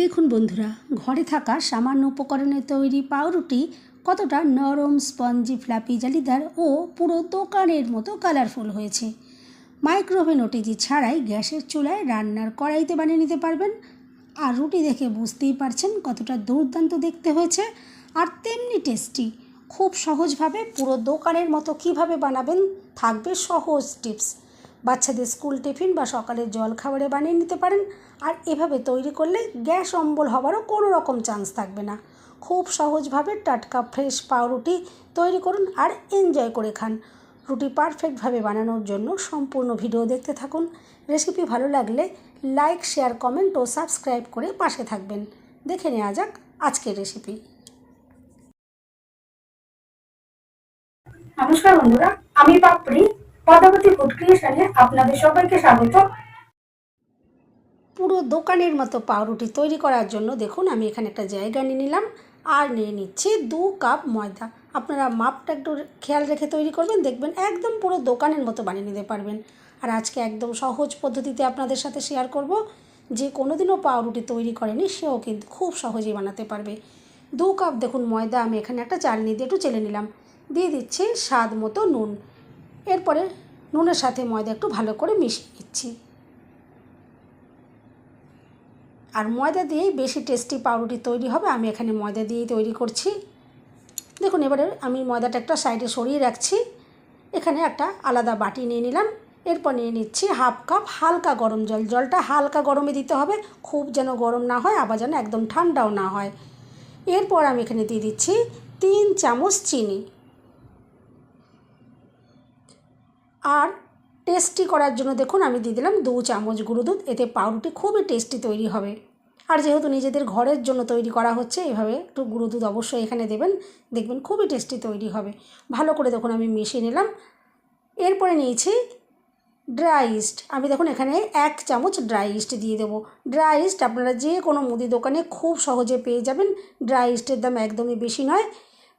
দেখুন বন্ধুরা, ঘরে থাকা সামান্য উপকরণে তৈরি পাউরুটি কতটা নরম, স্পঞ্জি, ফ্লাপি, জালিদার ও পুরো দোকানের মতো কালারফুল হয়েছে। মাইক্রোওভেন ওটিজি ছাড়াই গ্যাসের চুলায় রান্নার কড়াইতে বানিয়ে নিতে পারবেন। আর রুটি দেখে বুঝতেই পারছেন কতটা দুর্দান্ত দেখতে হয়েছে আর তেমনি টেস্টি। খুব সহজভাবে পুরো দোকানের মতো কিভাবে বানাবেন থাকবে সহজ টিপস। বাচ্চাদের স্কুল টিফিন বা সকালের জলখাবারে বানিয়ে নিতে পারেন। আর এভাবে তৈরি করলে গ্যাস অম্বল হওয়ারও কোনো রকম চান্স থাকবে না। খুব সহজভাবে টাটকা ফ্রেশ পাউরুটি তৈরি করুন আর এনজয় করে খান। রুটি পারফেক্টভাবে বানানোর জন্য সম্পূর্ণ ভিডিও দেখতে থাকুন। রেসিপি ভালো লাগলে লাইক, শেয়ার, কমেন্ট ও সাবস্ক্রাইব করে পাশে থাকবেন। দেখে নেওয়া যাক আজকের রেসিপি। নমস্কার বন্ধুরা, আমি পাপড়ি পদ্মাবতী ফুড ক্রিয়েশনে আপনাদের সবাইকে স্বাগত। পুরো দোকানের মতো পাউরুটি তৈরি করার জন্য দেখুন আমি এখানে একটা জায়গা নিয়ে নিলাম আর নিয়ে নিচ্ছি 2 কাপ ময়দা। আপনারা মাপটা একটু খেয়াল রেখে তৈরি করবেন, দেখবেন একদম পুরো দোকানের মতো বানিয়ে নিতে পারবেন। আর আজকে একদম সহজ পদ্ধতিতে আপনাদের সাথে শেয়ার করব। যে কোনোদিনও পাউরুটি তৈরি করেনি সেও কিন্তু খুব সহজেই বানাতে পারবে। 2 কাপ দেখুন ময়দা আমি এখানে একটা চালনি দিয়ে একটু চেলে নিলাম। দিয়ে দিচ্ছি স্বাদ মতো নুন। এরপরে নুনের সাথে ময়দা একটু ভালো করে মিশিয়ে নিচ্ছি। আর ময়দা দিয়েই বেশি টেস্টি পাউরুটি তৈরি হবে। আমি এখানে ময়দা দিয়েই তৈরি করছি। দেখুন এবারে আমি ময়দাটা একটা সাইডে সরিয়ে রাখছি। এখানে একটা আলাদা বাটি নিয়ে নিলাম। এরপর নিয়ে নিচ্ছি 1/2 কাপ হালকা গরম জল। জলটা হালকা গরমে দিতে হবে, খুব যেন গরম না হয় আবার যেন একদম ঠান্ডাও না হয়। এরপর আমি এখানে দিয়ে দিচ্ছি 3 চামচ চিনি। আর টেস্টি করার জন্য দেখুন আমি দিয়ে দিলাম 2 চামচ গুঁড়ো দুধ। এতে পাউরুটি খুবই টেস্টি তৈরি হবে। আর যেহেতু নিজেদের ঘরের জন্য তৈরি করা হচ্ছে, এভাবে একটু গুঁড়ো দুধ অবশ্যই এখানে দেবেন, দেখবেন খুবই টেস্টি তৈরি হবে। ভালো করে দেখুন আমি মিশিয়ে নিলাম। এরপরে নিয়েছি ড্রাই ইস্ট। আমি দেখুন এখানে 1 চামচ ড্রাই ইস্ট দিয়ে দেবো। ড্রাই ইস্ট আপনারা যে কোনো মুদি দোকানে খুব সহজে পেয়ে যাবেন। ড্রাই ইস্টের দাম একদমই বেশি নয়।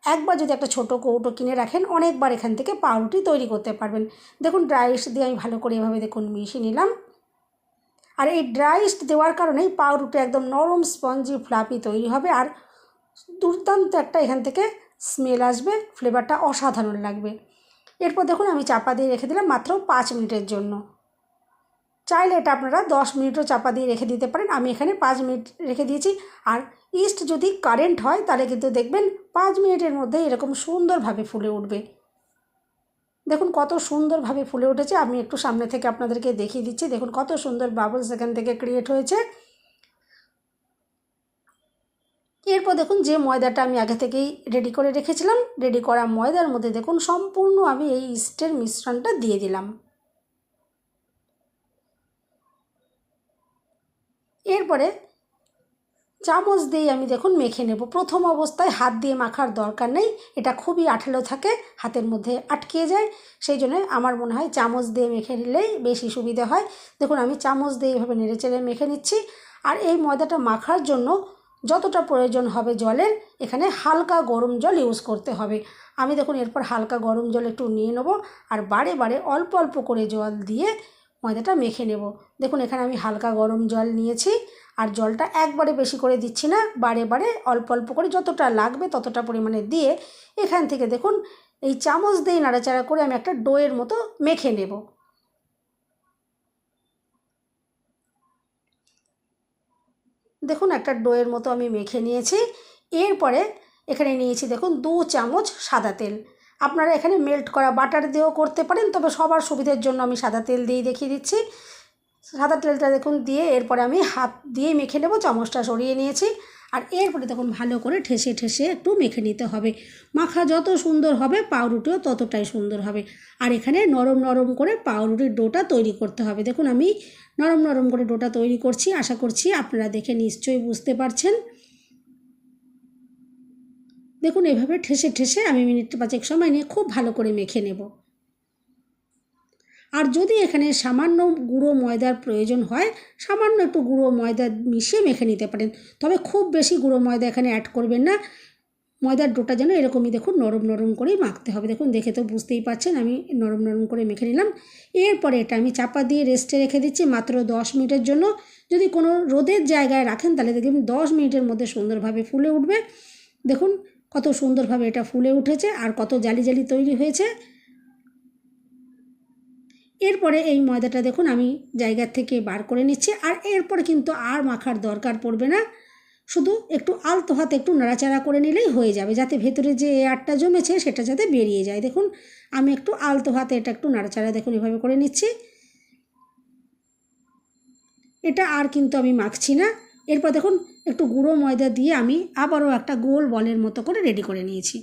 একবার যদি একটা ছোটো কৌটো কিনে রাখেন, অনেকবার এখান থেকে পাউরুটি তৈরি করতে পারবেন। দেখুন ড্রাই ইস্ট দিয়ে আমি ভালো করে এভাবে দেখুন মিশিয়ে নিলাম। আর এই ড্রাই ইস্ট দেওয়ার কারণেই পাউরুটি একদম নরম, স্পঞ্জি, ফ্লাপি তৈরি হবে। আর দুর্দান্ত একটা এখান থেকে স্মেল আসবে, ফ্লেভারটা অসাধারণ লাগবে। এরপর দেখুন আমি চাপা দিয়ে রেখে দিলাম মাত্র 5 মিনিটের জন্য। চাইলে এটা আপনারা 10 মিনিটও চাপা দিয়ে রেখে দিতে পারেন। আমি এখানে 5 মিনিট রেখে দিয়েছি। আর ইস্ট যদি কারেন্ট হয় তাহলে কিন্তু দেখবেন 5 মিনিটের মধ্যে এরকম সুন্দরভাবে ফুলে উঠবে। দেখুন কত সুন্দরভাবে ফুলে উঠেছে। আমি একটু সামনে থেকে আপনাদেরকে দেখিয়ে দিচ্ছি। দেখুন কত সুন্দর বাবলস এখান থেকে ক্রিয়েট হয়েছে। এরপর দেখুন যে ময়দাটা আমি আগে থেকেই রেডি করে রেখেছিলাম, রেডি করা ময়দার মধ্যে দেখুন সম্পূর্ণ আমি এই ইস্টের মিশ্রণটা দিয়ে দিলাম। এরপরে চামচ দিয়ে আমি দেখুন মেখে নেব। প্রথম অবস্থায় হাত দিয়ে মাখার দরকার নেই, এটা খুবই আঠালো থাকে, হাতের মধ্যে আটকে যায়। সেই জন্য আমার মনে হয় চামচ দিয়ে মেখে নিলেই বেশি সুবিধা হয়। দেখুন আমি চামচ দিয়ে এভাবে নেড়েচেড়ে মেখে নিচ্ছি। আর এই ময়দাটা মাখার জন্য যতটা প্রয়োজন হবে জলের, এখানে হালকা গরম জল ইউজ করতে হবে। আমি দেখুন এরপর হালকা গরম জল একটু নিয়ে নেব আর বারে বারে অল্প অল্প করে জল দিয়ে ময়দাটা মেখে নেব। দেখুন এখানে আমি হালকা গরম জল নিয়েছি। আর জলটা একবারে বেশি করে দিচ্ছি না, বারে বারে অল্প অল্প করে যতটা লাগবে ততটা পরিমাণে দিয়ে এখান থেকে দেখুন এই চামচ দিয়ে নাড়াচাড়া করে আমি একটা ডোয়ের মতো মেখে নেব। দেখুন একটা ডোয়ের মতো আমি মেখে নিয়েছি। এরপরে এখানে নিয়েছি দেখুন 2 চামচ সাদা তেল। আপনারা এখানে মেল্ট করা বাটার দিয়েও করতে পারেন, তবে সবার সুবিধার জন্য আমি সাদা তেল দিয়েই দেখিয়ে দিচ্ছি। সাদা তেলটা দেখুন দিয়ে এরপরে আমি হাত দিয়ে মেখে নেব। চামচটা সরিয়ে নিয়েছি। আর এরপরে দেখুন ভালো করে ঠেসে ঠেসে একটু মেখে নিতে হবে। মাখা যত সুন্দর হবে পাউরুটিও ততটাই সুন্দর হবে। আর এখানে নরম নরম করে পাউরুটির ডোটা তৈরি করতে হবে। দেখুন আমি নরম নরম করে ডোটা তৈরি করছি। আশা করছি আপনারা দেখে নিশ্চয়ই বুঝতে পারছেন। দেখুন এভাবে ঠেসে ঠেসে আমি মিনিট 5 সময় নিয়ে খুব ভালো করে মেখে নেব। আর যদি এখানে সামান্য গুঁড়ো ময়দার প্রয়োজন হয়, সামান্য একটু গুঁড়ো ময়দা মিশিয়ে মেখে নিতে পারেন। তবে খুব বেশি গুঁড়ো ময়দা এখানে অ্যাড করবেন না। ময়দার ডোটা যেন এরকমই দেখুন নরম নরম করেই মাখতে হবে। দেখুন দেখে তো বুঝতেই পারছেন আমি নরম নরম করে মেখে নিলাম। এরপরে এটা আমি চাপা দিয়ে রেস্টে রেখে দিচ্ছি মাত্র 10 মিনিটের জন্য। যদি কোনো রোদের জায়গায় রাখেন তাহলে দেখবেন 10 মিনিটের মধ্যে সুন্দরভাবে ফুলে উঠবে। দেখুন কত সুন্দরভাবে এটা ফুলে উঠেছে আর কত জালি জালি তৈরি হয়েছে। এরপরে এই ময়দাটা দেখুন আমি জায়গার থেকে বার করে নিচ্ছি। আর এরপরে কিন্তু আর মাখার দরকার পড়বে না, শুধু একটু আলতো হাতে একটু নাড়াচাড়া করে নিলেই হয়ে যাবে, যাতে ভেতরে যে এয়ারটা জমেছে সেটা যাতে বেরিয়ে যায়। দেখুন আমি একটু আলতো হাতে এটা একটু নাড়াচাড়া দেখুন এভাবে করে নিচ্ছি। এটা আর কিন্তু আমি মাখছি না। এরপর দেখুন একটু গুঁড়ো ময়দা দিয়ে আমি আবারও একটা গোল বলের মতো করে রেডি করে নিয়েছি।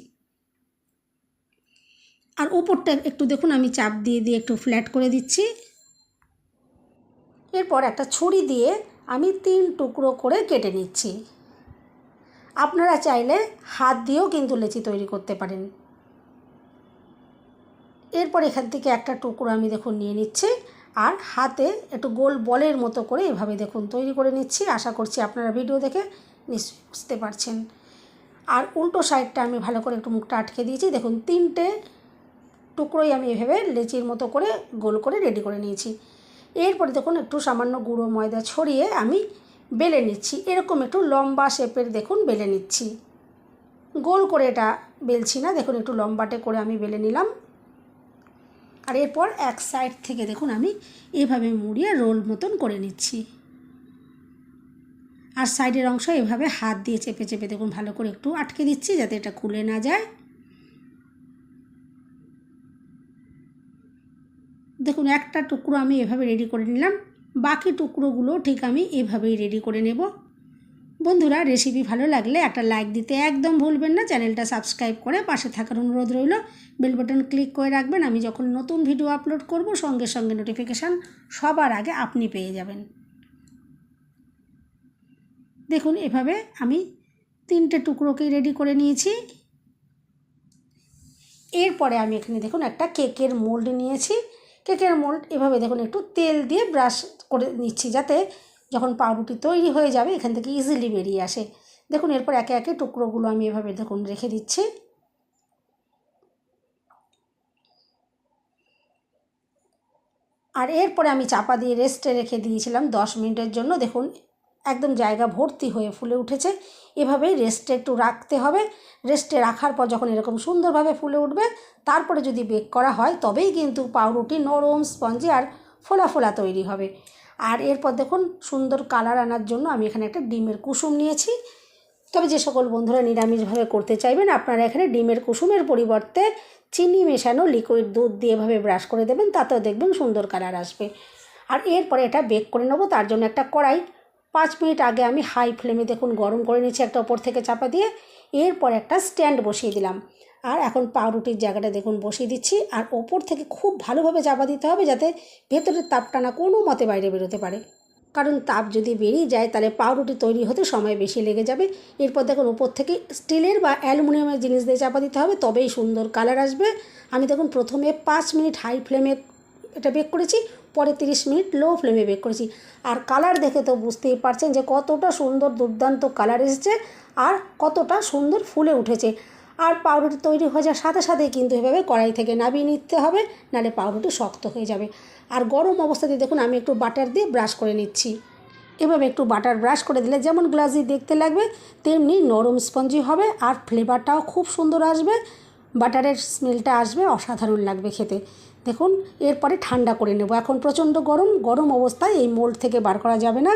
আর ওপরটা একটু দেখুন আমি চাপ দিয়ে দিয়ে একটু ফ্ল্যাট করে দিচ্ছি। এরপর একটা ছুরি দিয়ে আমি 3 টুকরো করে কেটে নিচ্ছি। আপনারা চাইলে হাত দিয়েও কিন্তু লেচি তৈরি করতে পারেন। এরপর এখান থেকে একটা টুকরো আমি দেখুন নিয়ে নিচ্ছি আর হাতে একটু গোল বলের মতো করে এভাবে দেখুন তৈরি করে নিচ্ছি। আশা করছি আপনারা ভিডিও দেখে নিশ্চয়ই বুঝতে পারছেন। আর উল্টো সাইডটা আমি ভালো করে একটু মুখটা আটকে দিয়েছি। দেখুন 3টে টুকরোই আমি এভাবে লেচির মতো করে গোল করে রেডি করে নিয়েছি। এরপরে দেখুন একটু সামান্য গুঁড়ো ময়দা ছড়িয়ে আমি বেলে নিচ্ছি। এরকম একটু লম্বা শেপের দেখুন বেলে নিচ্ছি, গোল করে এটা বেলছি না, দেখুন একটু লম্বাটে করে আমি বেলে নিলাম। আর এরপর এক সাইড থেকে দেখুন আমি এভাবে মুড়িয়ে রোল মতন করে নিচ্ছি। আর সাইডের অংশ এভাবে হাত দিয়ে চেপে চেপে দেখুন ভালো করে একটু আটকে দিচ্ছি যাতে এটা খুলে না যায়। দেখুন একটা টুকরো আমি এভাবে রেডি করে নিলাম, বাকি টুকরোগুলো ঠিক আমি এভাবেই রেডি করে নেব। বন্ধুরা রেসিপি ভালো লাগলে একটা লাইক দিতে একদম ভুলবেন না, চ্যানেলটা সাবস্ক্রাইব করে পাশে থাকার অনুরোধ রইল। বেল বাটন ক্লিক করে রাখবেন, আমি যখন নতুন ভিডিও আপলোড করব সঙ্গে সঙ্গে নোটিফিকেশান সবার আগে আপনি পেয়ে যাবেন। দেখুন এভাবে আমি 3টে টুকরোকেই রেডি করে নিয়েছি। এরপরে আমি এখানে দেখুন একটা কেকের মোল্ড নিয়েছি। কেকের মোল্ড এভাবে দেখুন একটু তেল দিয়ে ব্রাশ করে নিচ্ছি যাতে যখন পাউরুটি তৈরি হয়ে যাবে এখান থেকে ইজিলি বেরিয়ে আসে। দেখুন এরপর একে একে টুকরোগুলো আমি এভাবে দেখুন রেখে দিচ্ছি। আর এরপরে আমি চাপা দিয়ে রেস্টে রেখে দিয়েছিলাম 10 মিনিটের জন্য। দেখুন একদম জায়গা ভর্তি হয়ে ফুলে উঠেছে। এভাবেই রেস্টে একটু রাখতে হবে। রেস্টে রাখার পর যখন এরকম সুন্দরভাবে ফুলে উঠবে তারপরে যদি বেক করা হয় তবেই কিন্তু পাউরুটি নরম স্পঞ্জি আর ফোলা ফোলা তৈরি হবে। আর এরপর দেখুন সুন্দর কালার আনার জন্য আমি এখানে একটা ডিমের কুসুম নিয়েছি। তবে যে সকল বন্ধুরা নিরামিষভাবে করতে চাইবেন আপনারা এখানে ডিমের কুসুমের পরিবর্তে চিনি মেশানো লিকুইড দুধ দিয়ে এভাবে ব্রাশ করে দেবেন, তাতেও দেখবেন সুন্দর কালার আসবে। আর এরপরে এটা বেক করে নেব। তার জন্য একটা কড়াই 5 মিনিট আগে আমি হাই ফ্লেমে দেখুন গরম করে নিচ্ছি একটা ওপর থেকে চাপা দিয়ে। এরপর একটা স্ট্যান্ড বসিয়ে দিলাম আর এখন পাউরুটির জায়গাটা দেখুন বসিয়ে দিচ্ছি। আর ওপর থেকে খুব ভালোভাবে চাপা দিতে হবে যাতে ভেতরের তাপটা না কোনো মতে বাইরে বেরোতে পারে, কারণ তাপ যদি বেরিয়ে যায় তাহলে পাউরুটি তৈরি হতে সময় বেশি লেগে যাবে। এরপর দেখুন উপর থেকে স্টিলের বা অ্যালুমিনিয়ামের জিনিস দিয়ে চাপা দিতে হবে, তবেই সুন্দর কালার আসবে। আমি দেখুন প্রথমে 5 মিনিট হাই ফ্লেমে এটা বেক করেছি, পরে 30 মিনিট লো ফ্লেমে বেক করেছি। আর কালার দেখে তো বুঝতেই পারছেন যে কতটা সুন্দর দুর্দান্ত কালার এসেছে আর কতটা সুন্দর ফুলে উঠেছে। আর পাউরুটি তৈরি হয়ে যাওয়ার সাথে সাথেই কিন্তু এভাবে কড়াই থেকে নামিয়ে নিতে হবে, নাহলে পাউরুটি শক্ত হয়ে যাবে। আর গরম অবস্থাতে দেখুন আমি একটু বাটার দিয়ে ব্রাশ করে নিচ্ছি। এভাবে একটু বাটার ব্রাশ করে দিলে যেমন গ্লাসি দেখতে লাগবে তেমনি নরম স্পঞ্জি হবে আর ফ্লেভারটাও খুব সুন্দর আসবে। বাটারের স্মেলটা আসবে, অসাধারণ লাগবে খেতে। দেখুন এরপরে ঠান্ডা করে নেব। এখন প্রচণ্ড গরম, গরম অবস্থায় এই মোল্ড থেকে বার করা যাবে না,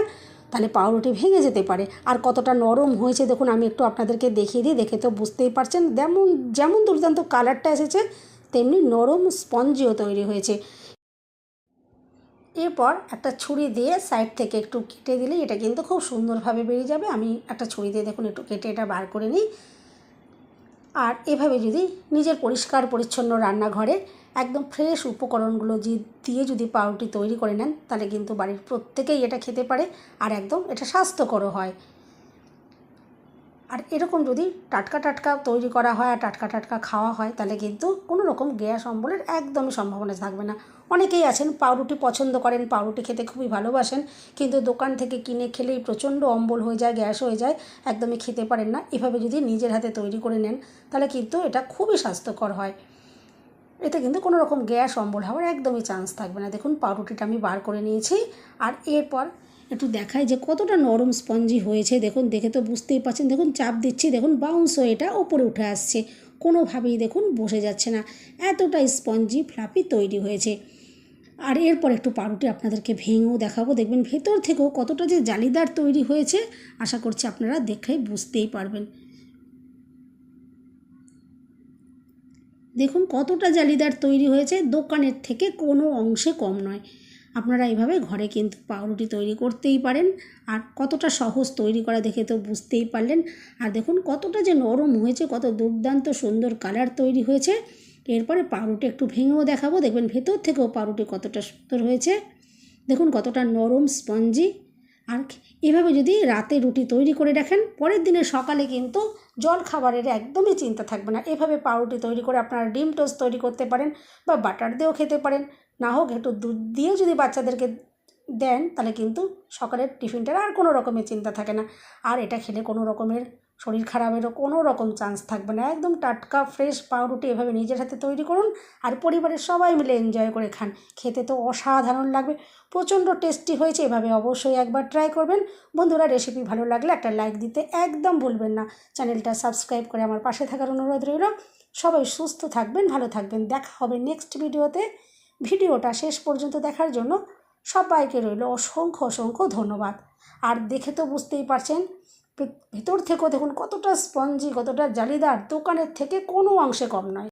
তাহলে পাউরুটি ভেঙে যেতে পারে। আর কতটা নরম হয়েছে দেখুন, আমি একটু আপনাদেরকে দেখিয়ে দিই, দেখে তো বুঝতেই পারছেন যেমন দুর্দান্ত কালারটা এসেছে তেমনি নরম স্পঞ্জিও তৈরি হয়েছে। এরপর একটা ছুরি দিয়ে সাইড থেকে একটু কেটে দিলে এটা কিন্তু খুব সুন্দরভাবে বেরিয়ে যাবে। আমি একটা ছুরি দিয়ে দেখুন একটু কেটে এটা বার করে নিই। আর এভাবে যদি নিজের পরিষ্কার পরিচ্ছন্ন রান্নাঘরে একদম ফ্রেশ উপকরণগুলো দিয়ে যদি পাউরুটি তৈরি করে নেন তাহলে কিন্তু বাড়ির প্রত্যেকেই এটা খেতে পারে আর একদম এটা স্বাস্থ্যকরও হয়। আর এরকম যদি টাটকা টাটকা তৈরি করা হয় আর টাটকা টাটকা খাওয়া হয় তাহলে কিন্তু কোনো রকম গ্যাস অম্বলের একদমই সম্ভাবনা থাকবে না। অনেকেই আছেন পাউরুটি পছন্দ করেন, পাউরুটি খেতে খুবই ভালোবাসেন, কিন্তু দোকান থেকে কিনে খেলেই প্রচণ্ড অম্বল হয়ে যায়, গ্যাস হয়ে যায়, একদমই খেতে পারেন না। এভাবে যদি নিজের হাতে তৈরি করে নেন তাহলে কিন্তু এটা খুবই স্বাস্থ্যকর হয়। এতে কিন্তু কোনো রকম গ্যাস অম্বল হওয়ার একদমই চান্স থাকবে না। দেখুন পাউরুটিটা আমি বার করে নিয়েছি। আর এরপর একটু দেখাই যে কতটা নরম স্পঞ্জি হয়েছে। দেখুন, দেখে তো বুঝতেই পারছেন। দেখুন চাপ দিচ্ছি, দেখুন বাউন্স হয়ে এটা ওপরে উঠে আসছে, কোনোভাবেই দেখুন বসে যাচ্ছে না। এতটা স্পঞ্জি ফ্লাফি তৈরি হয়েছে। আর এরপর একটু পাউরুটি আপনাদেরকে ভেঙেও দেখাবো। দেখবেন ভেতর থেকেও কতটা যে জালিদার তৈরি হয়েছে, আশা করছি আপনারা দেখেই বুঝতেই পারবেন। দেখুন কতটা জালিদার তৈরি হয়েছে, দোকানের থেকে কোনো অংশে কম নয়। আপনারা এইভাবে ঘরে কিন্তু পাউরুটি তৈরি করতেই পারেন। আর কতটা সহজ তৈরি করা দেখে তো বুঝতেই পারলেন। আর দেখুন কতটা যে নরম হয়েছে, কত দুর্দান্ত সুন্দর কালার তৈরি হয়েছে। এরপরে পাউরুটি একটু ভেঙেও দেখাবো। দেখবেন ভেতর থেকেও পাউরুটি কতটা সুন্দর হয়েছে। দেখুন কতটা নরম স্পঞ্জি। আর এভাবে যদি রাতে রুটি তৈরি করে রাখেন, পরের দিনের সকালে কিন্তু জল খাবারের একদমই চিন্তা থাকবে না। এভাবে পাউরুটি তৈরি করে আপনারা ডিম টোস্ট তৈরি করতে পারেন, বা বাটার দিয়েও খেতে পারেন, না হোক একটু দুধ দিয়েও যদি বাচ্চাদেরকে দেন, তাহলে কিন্তু সকালের টিফিনটার আর কোনো রকমের চিন্তা থাকে না। আর এটা খেলে কোনো রকমের শরীর খারাপেরও কোনো রকম চান্স থাকবে না। একদম টাটকা ফ্রেশ পাউরুটি এভাবে নিজের হাতে তৈরি করুন, আর পরিবারের সবাই মিলে এনজয় করে খান। খেতে তো অসাধারণ লাগবে, প্রচণ্ড টেস্টি হয়েছে। এভাবে অবশ্যই একবার ট্রাই করবেন। বন্ধুরা, রেসিপি ভালো লাগলে একটা লাইক দিতে একদম ভুলবেন না। চ্যানেলটা সাবস্ক্রাইব করে আমার পাশে থাকার অনুরোধ রইল। সবাই সুস্থ থাকবেন, ভালো থাকবেন। দেখা হবে নেক্সট ভিডিওতে। ভিডিওটা শেষ পর্যন্ত দেখার জন্য সবাইকে রইল অসংখ্য অসংখ্য ধন্যবাদ। আর দেখে তো বুঝতেই পারছেন, ভেতর থেকেও দেখুন কতটা স্পঞ্জি, কতটা জালিদার, দোকানের থেকে কোনো অংশে কম নয়।